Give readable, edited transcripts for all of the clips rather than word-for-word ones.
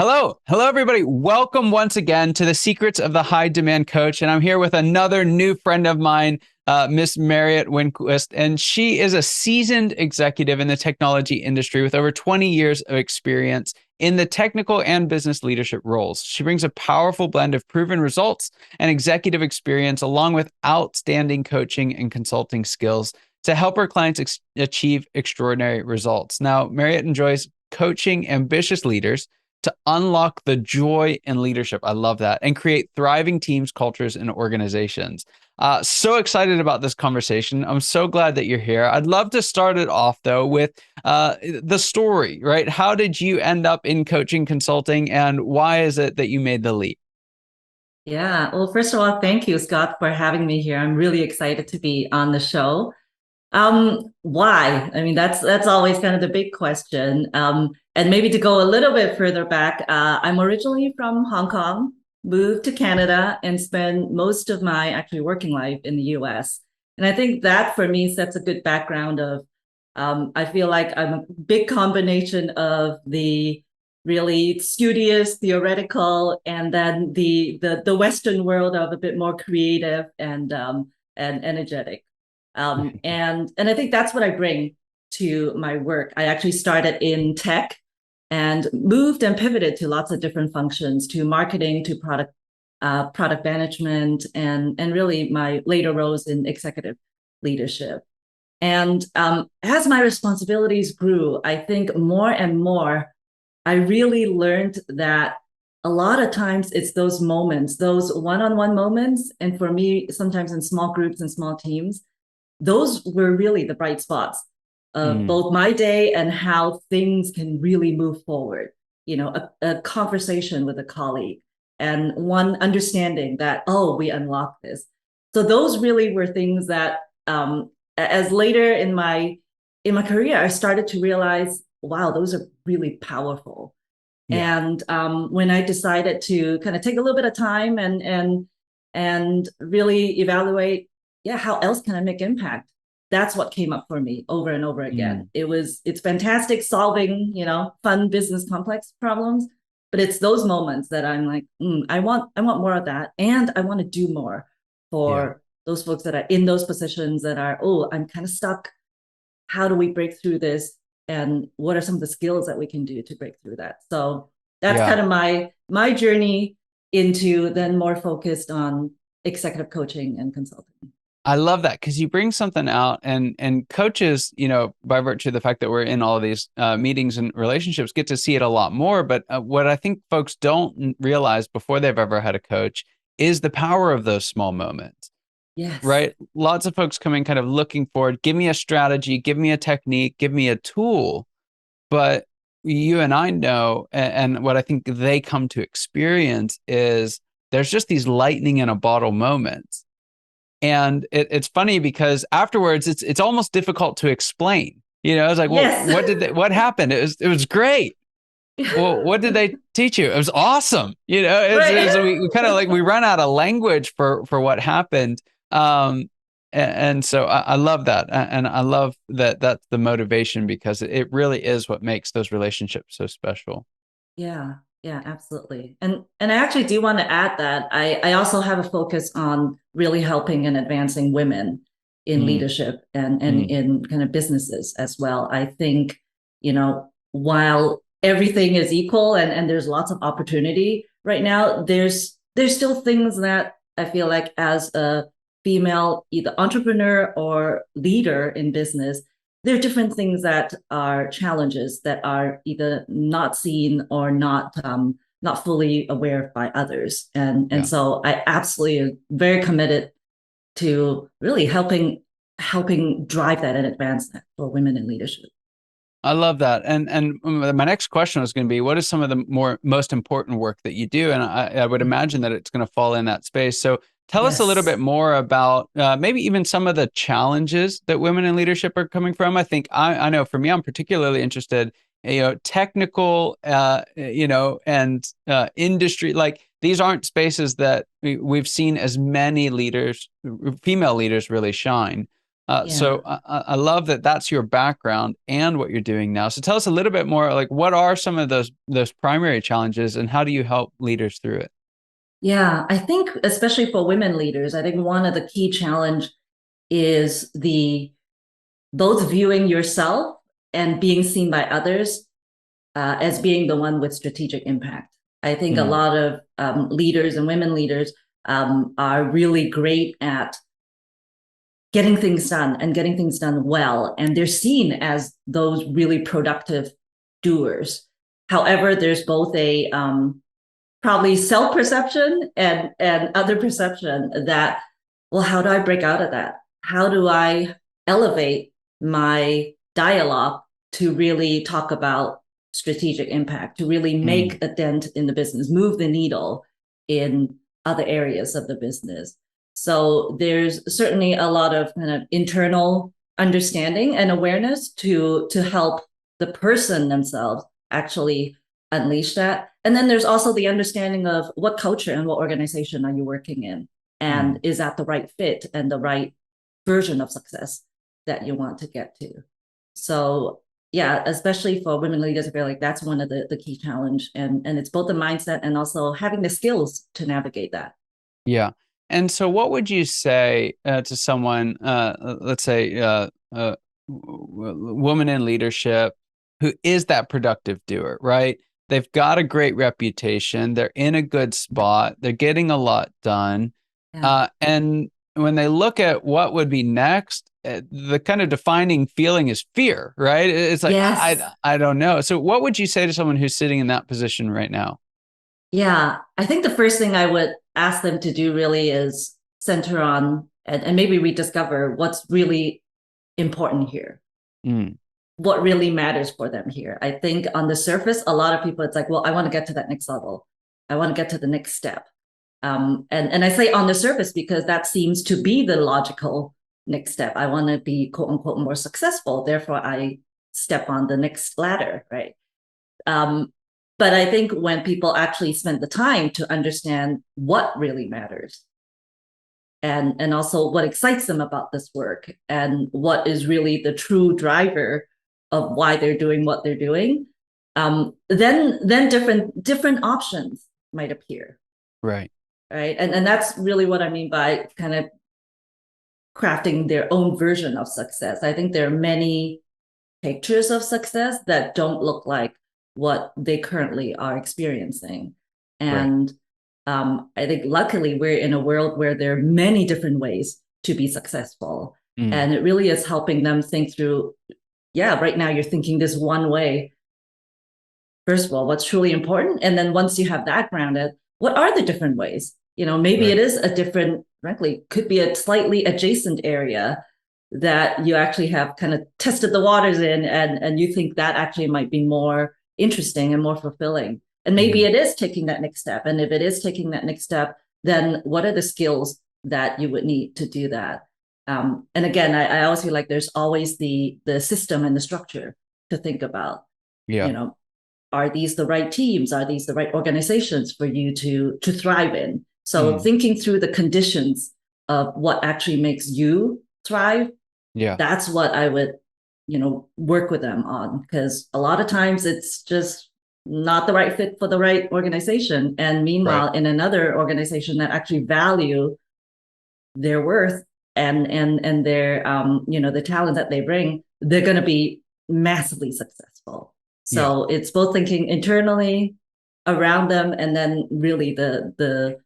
Hello, everybody. Welcome once again to the Secrets of the High Demand Coach. And I'm here with another new friend of mine, Miss Marriot Winquist. And she is a seasoned executive in the technology industry with over 20 years of experience in the technical and business leadership roles. She brings a powerful blend of proven results and executive experience, along with outstanding coaching and consulting skills to help her clients achieve extraordinary results. Now, Marriott enjoys coaching ambitious leaders to unlock the joy in leadership. I love that. And create thriving teams, cultures, and organizations. So excited about this conversation. I'm so glad that you're here. I'd love to start it off, though, with the story, right? How did you end up in coaching consulting, and why is it that you made the leap? Yeah. Well, first of all, thank you, Scott, for having me here. I'm really excited to be on the show. Why? I mean, that's always kind of the big question. And maybe to go a little bit further back, I'm originally from Hong Kong, moved to Canada, and spent most of my actually working life in the US. And I think that for me sets a good background of I feel like I'm a big combination of the really studious, theoretical, and then the Western world of a bit more creative and energetic. And I think that's what I bring to my work. I actually started in tech and moved and pivoted to lots of different functions, to marketing, to product management, and really my later roles in executive leadership. And as my responsibilities grew, I think more and more, I really learned that a lot of times it's those moments, those one-on-one moments, and for me, sometimes in small groups and small teams, those were really the bright spots of Mm, both my day and how things can really move forward. A conversation with a colleague and one understanding that, oh, we unlocked this. So those really were things that, as later in my career, I started to realize, wow, those are really powerful. yeah. And when I decided to kind of take a little bit of time and really evaluate, yeah, how else can I make impact? That's what came up for me over and over Mm, again. It's fantastic solving, fun business complex problems, but it's those moments that I'm like, I want more of that, and I want to do more yeah. for those folks that are in those positions that are, oh, I'm kind of stuck. How do we break through this? And what are some of the skills that we can do to break through that? So that's Yeah. kind of my journey into then more focused on executive coaching and consulting. I love that because you bring something out, and coaches, by virtue of the fact that we're in all of these meetings and relationships, get to see it a lot more. But what I think folks don't realize before they've ever had a coach is the power of those small moments, Yes. right? Lots of folks come in kind of looking for, give me a strategy, give me a technique, give me a tool. But you and I know, and what I think they come to experience is there's just these lightning in a bottle moments. And it's funny because afterwards it's almost difficult to explain. It's like, well, Yes. what happened? It was great. Well, what did they teach you? It was awesome. We kind of like we run out of language for what happened. And so I love that. And I love that that's the motivation because it really is what makes those relationships so special. Yeah, yeah, absolutely. And I actually do want to add that I also have a focus on really helping and advancing women in Mm, leadership and mm, in kind of businesses as well. I think, while everything is equal and there's lots of opportunity right now, there's still things that I feel like as a female either entrepreneur or leader in business, there are different things that are challenges that are either not seen or not fully aware of by others. And yeah. so I absolutely am very committed to really helping drive that and advance that for women in leadership. I love that. And my next question was going to be, what is some of the most important work that you do? And I would imagine that it's going to fall in that space. So tell us a little Yes. bit more about maybe even some of the challenges that women in leadership are coming from. I think I know for me, I'm particularly interested, technical, and industry. Like these aren't spaces that we've seen as many leaders, female leaders really shine. So Yeah. I love that that's your background and what you're doing now. So tell us a little bit more, like what are some of those primary challenges and how do you help leaders through it? Yeah. I think especially for women leaders, I think one of the key challenge is the both viewing yourself and being seen by others as being the one with strategic impact. I think a Mm, lot of leaders and women leaders are really great at getting things done and getting things done well. And they're seen as those really productive doers. However, there's both a probably self perception and other perception that, well, how do I break out of that? How do I elevate my dialogue to really talk about strategic impact, to really mm, make a dent in the business, move the needle in other areas of the business? So there's certainly a lot of kind of internal understanding and awareness to help the person themselves actually unleash that. And then there's also the understanding of what culture and what organization are you working in? And mm. is that the right fit and the right version of success that you want to get to? So yeah, especially for women leaders, I feel like that's one of the key challenge. And it's both the mindset and also having the skills to navigate that. Yeah. And so what would you say to someone, let's say woman in leadership who is that productive doer, right? They've got a great reputation. They're in a good spot. They're getting a lot done. Yeah. And when they look at what would be next, the kind of defining feeling is fear, right? It's like, Yes. I don't know. So what would you say to someone who's sitting in that position right now? Yeah. I think the first thing I would ask them to do really is center on and maybe rediscover what's really important here, Mm, what really matters for them here. I think on the surface, a lot of people, it's like, well, I want to get to that next level. I want to get to the next step. And I say on the surface because that seems to be the logical next step. I want to be quote unquote more successful. Therefore, I step on the next ladder, right? Um, but I think when people actually spend the time to understand what really matters, and also what excites them about this work and what is really the true driver of why they're doing what they're doing, then different options might appear, right. right? And that's really what I mean by kind of crafting their own version of success. I think there are many pictures of success that don't look like what they currently are experiencing. Right. And I think luckily we're in a world where there are many different ways to be successful. Mm, And it really is helping them think through, yeah, right now you're thinking this one way. First of all, what's truly important? And then once you have that grounded, what are the different ways? Maybe it right. is a different, frankly, could be a slightly adjacent area that you actually have kind of tested the waters in and you think that actually might be more interesting and more fulfilling. And maybe Mm, it is taking that next step. And if it is taking that next step, then what are the skills that you would need to do that? And again, I always feel like there's always the system and the structure to think about. You yeah. know, are these the right teams? Are these the right organizations for you to thrive in? So Mm, thinking through the conditions of what actually makes you thrive, yeah. that's what I would, work with them on. Because a lot of times it's just not the right fit for the right organization. And Right. meanwhile, in another organization that actually value their worth and their the talent that they bring, they're going to be massively successful. Yeah. So it's both thinking internally around them and then really the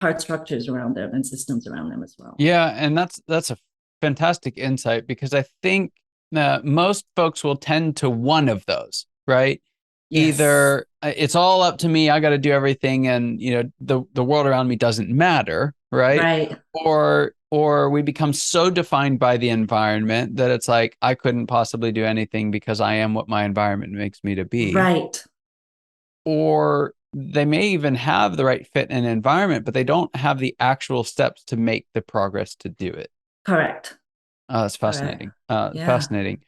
part structures around them and systems around them as well. Yeah. And that's a fantastic insight because I think most folks will tend to one of those, right? Yes. Either it's all up to me, I got to do everything, and the world around me doesn't matter, right? Right. Or we become so defined by the environment that it's like I couldn't possibly do anything because I am what my environment makes me to be. Right. Or they may even have the right fit and environment, but they don't have the actual steps to make the progress to do it. Correct. That's Correct. fascinating. Yeah. Fascinating.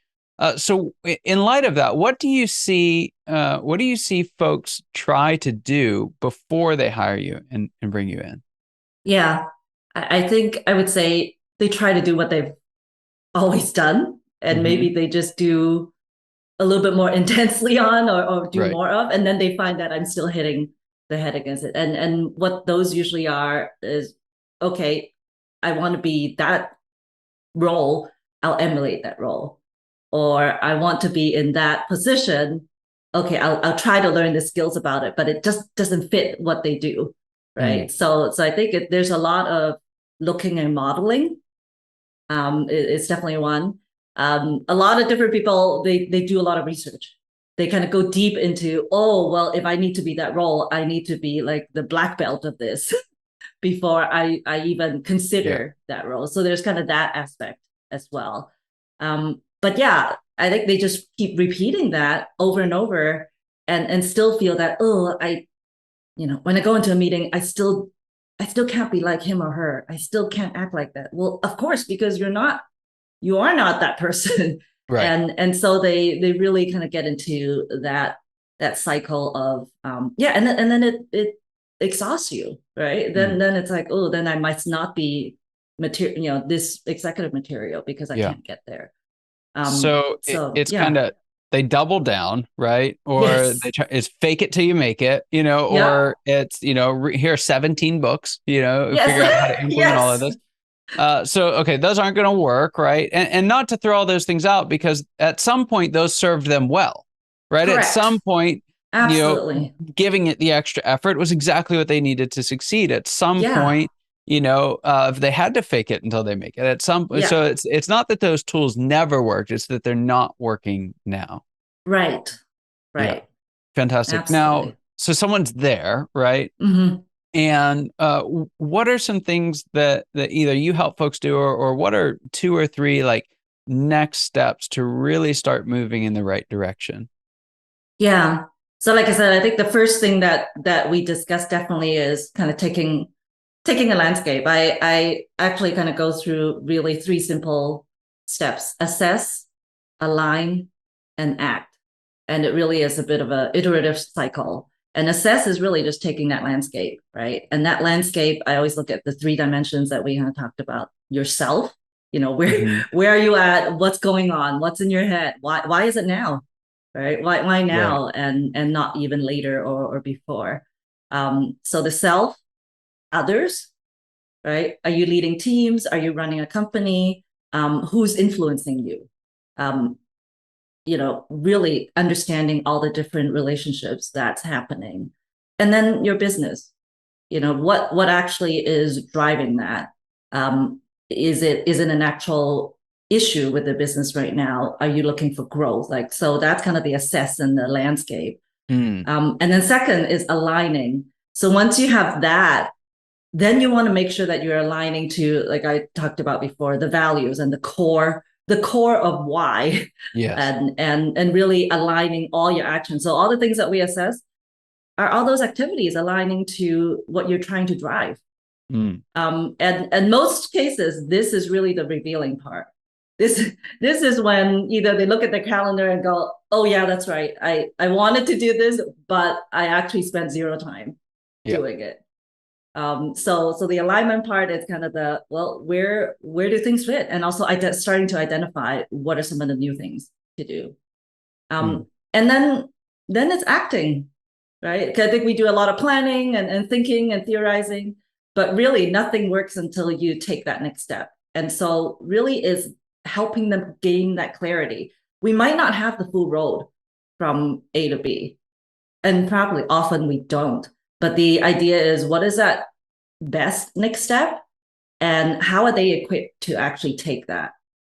So, in light of that, what do you see? What do you see folks try to do before they hire you and bring you in? Yeah. I think I would say they try to do what they've always done, and maybe they just do a little bit more intensely on, or do Right. more of, and then they find that I'm still hitting the head against it. And what those usually are is, okay, I want to be that role, I'll emulate that role. Or I want to be in that position, okay, I'll try to learn the skills about it, but it just doesn't fit what they do, right? So I think there's a lot of looking and modeling. It's definitely one. A lot of different people, they do a lot of research. They kind of go deep into, oh, well, if I need to be that role, I need to be like the black belt of this before I even consider that role. So there's kind of that aspect as well. But yeah, I think they just keep repeating that over and over, and still feel that, oh, when I go into a meeting, I still can't be like him or her. I still can't act like that. Well, of course, because you are not that person. Right. And so they really kind of get into that cycle of and then it exhausts you, right? Then it's like, oh, then I must not be this executive material because I can't get there. So it's kind of, they double down, right? Or Yes. they try, it's fake it till you make it, Yep. or it's, here are 17 books, Yes. figure out how to implement all of Yes. this. Okay, those aren't going to work, right? And not to throw all those things out, because at some point those served them well, right? At Correct. some point, Absolutely. giving it the extra effort was exactly what they needed to succeed. At some Yeah. point, if they had to fake it until they make it, Yeah. so it's not that those tools never worked, it's that they're not working now. Right. Yeah, Right. fantastic. Now, Absolutely. so someone's there, right? Mm-hmm. And what are some things that either you help folks do, or what are two or three like next steps to really start moving in the right direction? Yeah. So like I said, I think the first thing that we discussed definitely is kind of taking a landscape. I actually kind of go through really three simple steps: assess, align, and act. And it really is a bit of a iterative cycle. And assess is really just taking that landscape, right? And that landscape, I always look at the three dimensions that we kind of talked about. Yourself, where are you at? What's going on? What's in your head? Why is it now? Right? Why Right. now and not even later or before? So the self, others, right? Are you leading teams? Are you running a company? Who's influencing you? Um, really understanding all the different relationships that's happening. And then your business, what actually is driving that? Is it an actual issue with the business right now? Are you looking for growth? Like, so that's kind of the assess and the landscape. Mm. And then second is aligning. So once you have that, then you want to make sure that you're aligning to, like I talked about before, the values and the core of why, Yes. and really aligning all your actions. So all the things that we assess are all those activities aligning to what you're trying to drive. Mm. And most cases, this is really the revealing part. This is when either they look at their calendar and go, oh yeah, that's right. I wanted to do this, but I actually spent zero time doing it. So the alignment part is kind of where do things fit, and also starting to identify what are some of the new things to do. And then it's acting, right? Because I think we do a lot of planning and thinking and theorizing, but really nothing works until you take that next step. And so really is helping them gain that clarity. We might not have the full road from A to B, and probably often we don't. But the idea is, what is that best next step, and how are they equipped to actually take that?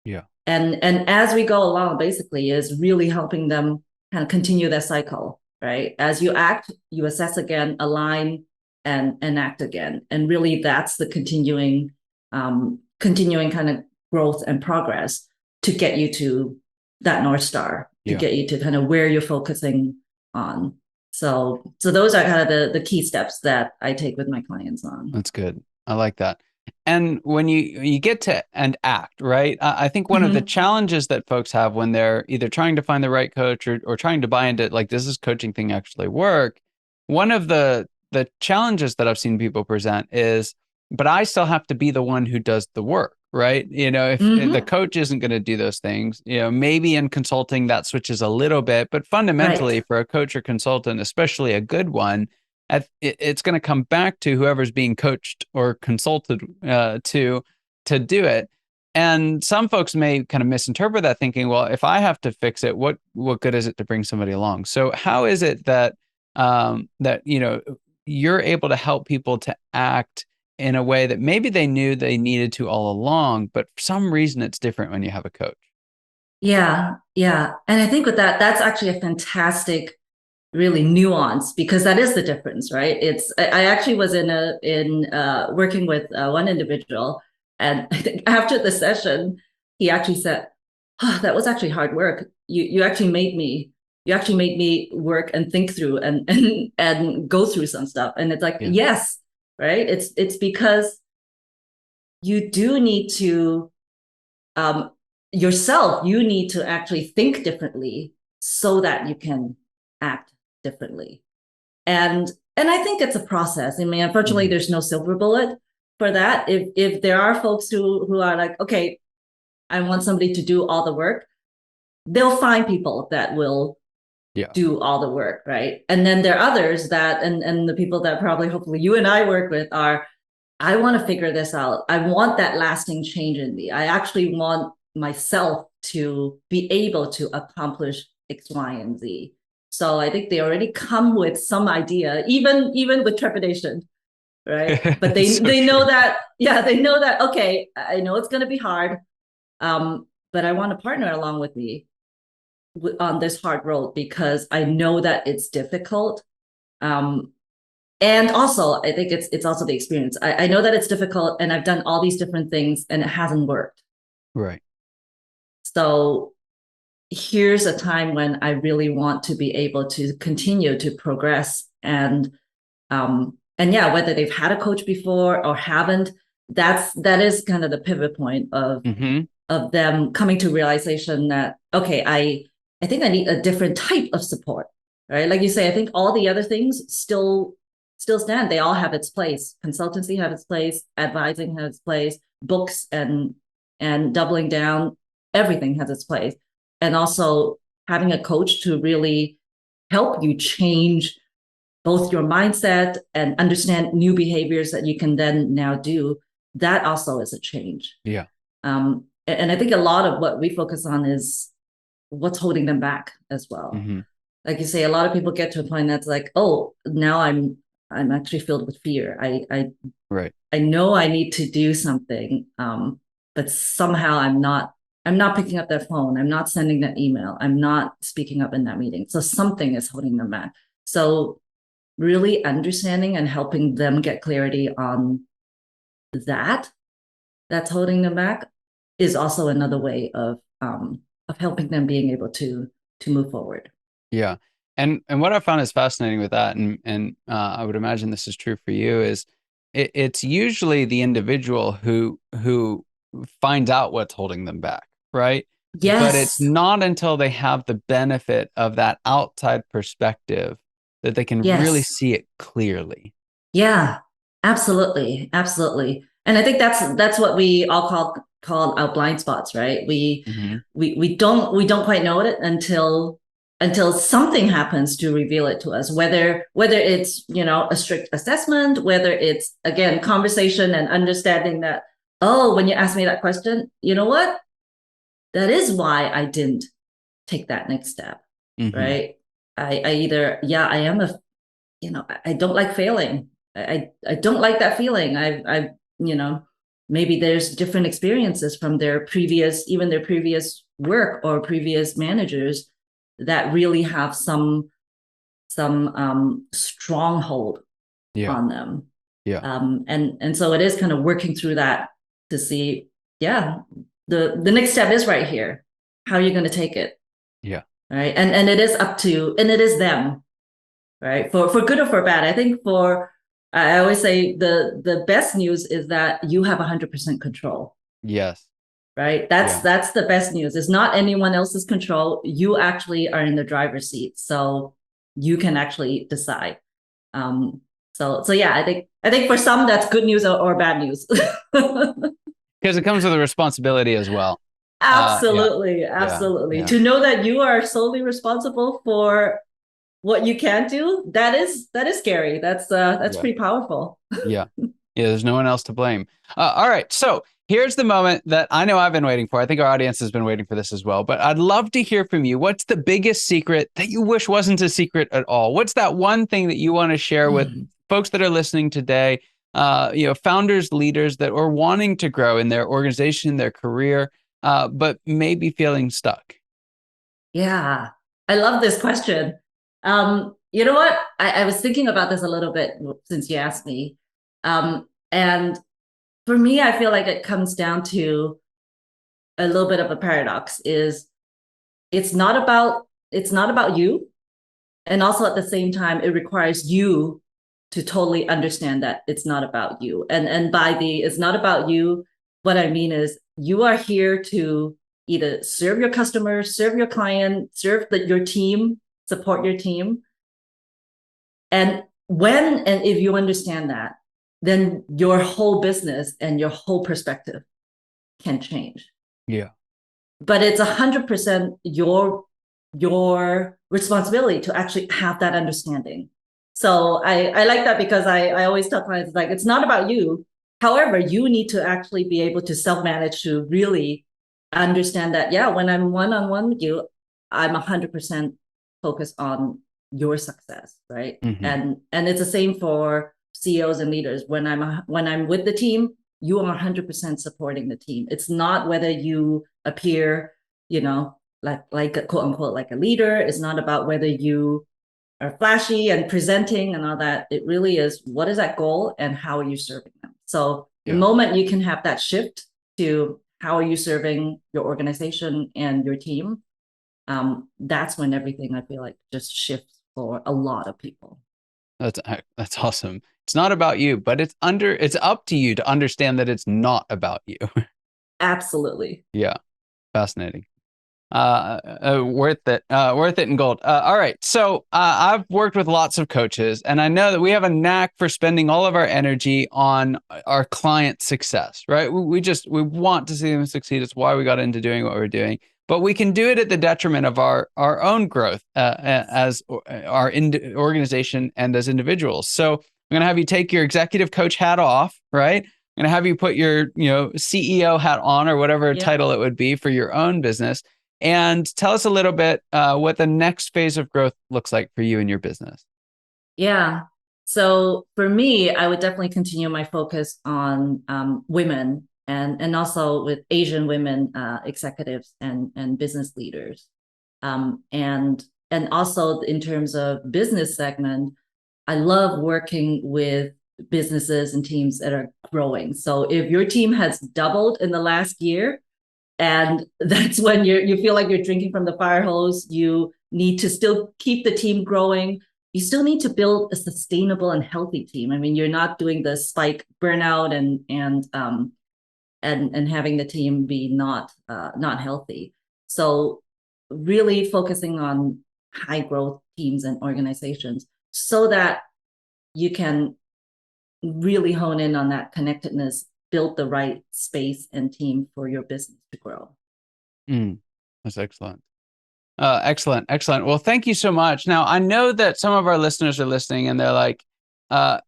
Yeah. And as we go along, basically is really helping them kind of continue their cycle, right? As you act, you assess again, align, and act again. And really that's the continuing kind of growth and progress to get you to that North Star, to get you to kind of where you're focusing on. So those are kind of the key steps that I take with my clients on. That's good. I like that. And when you get to and act, right? I think one of the challenges that folks have when they're either trying to find the right coach, or trying to buy into, like, does this coaching thing actually work? One of the challenges that I've seen people present is, but I still have to be the one who does the work, right? If the Hmm. coach isn't going to do those things, maybe in consulting that switches a little bit, but fundamentally Right. for a coach or consultant, especially a good one, it's going to come back to whoever's being coached or consulted to do it. And some folks may kind of misinterpret that, thinking, well, if I have to fix it, what good is it to bring somebody along? So how is it that you're able to help people to act in a way that maybe they knew they needed to all along, but for some reason it's different when you have a coach? Yeah, yeah. And I think with that, that's actually a fantastic, really nuance because that is the difference, right? I actually was in working with one individual, and I think after the session, he actually said, oh, that was actually hard work. You actually made me work and think through and go through some stuff. And it's like, Yeah. yes, right? It's because you do need to um, yourself, you need to actually think differently so that you can act differently. And I think it's a process. I mean, unfortunately, Mhm. there's no silver bullet for that. If there are folks who are like, okay, I want somebody to do all the work, they'll find people that will Yeah. do all the work, right? And then there are others that, and the people that probably hopefully you and I work with are, I want to figure this out. I want that lasting change in me. I actually want myself to be able to accomplish X, Y, and Z. So I think they already come with some idea, even with trepidation, right? But they So they true. know that, yeah, they know that, okay, I know it's gonna be hard. But I want a partner along with me on this hard road because I know that it's difficult. Um, and also, I think it's also the experience. I know that it's difficult, and I've done all these different things, and it hasn't worked. Right. So here's a time when I really want to be able to continue to progress and yeah, whether they've had a coach before or haven't, that is kind of the pivot point Hmm. of them coming to realization that okay, I think I need a different type of support, right? Like you say, I think all the other things still stand. They all have its place. Consultancy have its place, advising has its place, books and doubling down, everything has its place. And also having a coach to really help you change both your mindset and understand new behaviors that you can then now do. That also is a change. Yeah. And I think a lot of what we focus on is what's holding them back as well. Hmm. Like you say, a lot of people get to a point that's like, oh, now I'm actually filled with fear. Right. I know I need to do something, but somehow I'm not picking up that phone. I'm not sending that email. I'm not speaking up in that meeting. So something is holding them back. So really understanding and helping them get clarity on that that's holding them back is also another way of helping them being able to move forward. Yeah. And what I found is fascinating with that, and I would imagine this is true for you, is it's usually the individual who finds out what's holding them back, right? But it's Yes, not until they have the benefit of that outside perspective that they can really yes, see it clearly. yeah, absolutely, absolutely. And I think that's what we all call our blind spots, right? Hmm. We don't quite know it until something happens to reveal it to us. Whether it's a strict assessment, whether it's again conversation and understanding that oh, when you ask me that question, you know what? That is why I didn't take that next step, Hmm. right? I either yeah, I am a I don't like failing. I don't like that feeling. I've you know maybe there's different experiences from their previous work or previous managers that really have some stronghold Yeah. on them. Yeah. And so it is kind of working through that to see, yeah, the next step is right here. How are you going to take it? Yeah. Right. And it is up to, and it is them, right? For good or for bad. I think I always say the best news is that you have 100% control, Yes. right? Yeah. That's the best news. It's not anyone else's control. You actually are in the driver's seat. So you can actually decide. So yeah, I think for some that's good news or bad news. because it comes with a responsibility as well. Yeah, Absolutely, yeah, absolutely. yeah, To know that you are solely responsible for what you can't do, that is scary. That's yeah, pretty powerful. yeah, yeah. There's no one else to blame. All right, so here's the moment that I know I've been waiting for. I think our audience has been waiting for this as well. But I'd love to hear from you. What's the biggest secret that you wish wasn't a secret at all? What's that one thing that you want to share with folks that are listening today? Founders, leaders that are wanting to grow in their organization, their career, but maybe feeling stuck. Yeah, I love this question. You know what? I was thinking about this a little bit since you asked me. And for me, I feel like it comes down to a little bit of a paradox is it's not about you. And also at the same time, it requires you to totally understand that it's not about you. And by the it's not about you, what I mean is you are here to either serve your customers, serve your client, your team, support your team. And when and if you understand that, then your whole business and your whole perspective can change. Yeah. But it's 100% your responsibility to actually have that understanding. So I like that because I always tell clients like it's not about you. However, you need to actually be able to self-manage to really understand that, yeah, when I'm one-on-one with you, I'm 100% focused on your success, right? Hmm. And it's the same for CEOs and leaders. When I'm with the team, you are 100% supporting the team. It's not whether you appear, like a quote unquote like a leader. It's not about whether you are flashy and presenting and all that. It really is what is that goal and how are you serving them. So the Yeah. moment you can have that shift to how are you serving your organization and your team, that's when everything I feel like just shifts for a lot of people. That's awesome. It's not about you, but it's up to you to understand that it's not about you. Absolutely. Yeah. Fascinating. Worth it in gold. All right. So I've worked with lots of coaches, and I know that we have a knack for spending all of our energy on our client success, right? We want to see them succeed. It's why we got into doing what we're doing. But we can do it at the detriment of our own growth as our organization and as individuals. So I'm going to have you take your executive coach hat off, right? I'm going to have you put your CEO hat on, or whatever Yeah. title it would be for your own business, and tell us a little bit what the next phase of growth looks like for you and your business. Yeah. So for me, I would definitely continue my focus on women and also with Asian women executives and business leaders. And also in terms of business segment, I love working with businesses and teams that are growing. So if your team has doubled in the last year, and that's when you feel like you're drinking from the fire hose, you need to still keep the team growing. You still need to build a sustainable and healthy team. I mean, you're not doing the spike burnout and having the team be not healthy. So really focusing on high growth teams and organizations so that you can really hone in on that connectedness, build the right space and team for your business to grow. Mm, that's excellent. Excellent, excellent. Well, thank you so much. Now, I know that some of our listeners are listening and they're I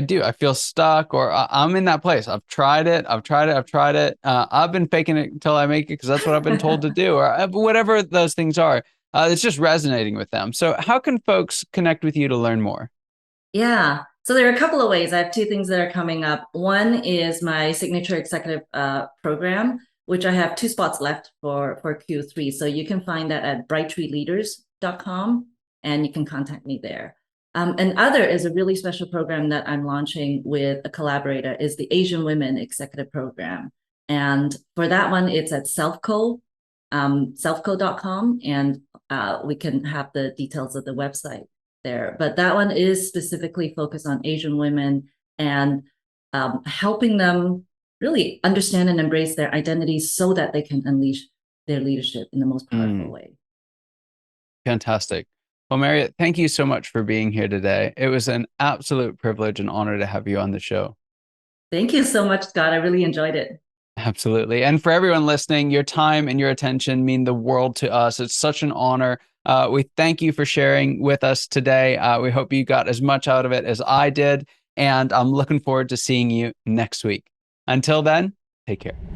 do. I feel stuck, or I'm in that place. I've tried it. I've been faking it until I make it because that's what I've been told to do, or whatever those things are. It's just resonating with them. So, how can folks connect with you to learn more? Yeah. So there are a couple of ways. I have two things that are coming up. One is my signature executive program, which I have two spots left for Q3. So you can find that at BrightTreeLeaders.com and you can contact me there. And other is a really special program that I'm launching with a collaborator is the Asian Women Executive Program. And for that one, it's at selfco.com, and we can have the details of the website there. But that one is specifically focused on Asian women and helping them really understand and embrace their identities so that they can unleash their leadership in the most powerful way. Fantastic. Well, Marriott, thank you so much for being here today. It was an absolute privilege and honor to have you on the show. Thank you so much, Scott. I really enjoyed it. Absolutely. And for everyone listening, your time and your attention mean the world to us. It's such an honor. We thank you for sharing with us today. We hope you got as much out of it as I did. And I'm looking forward to seeing you next week. Until then, take care.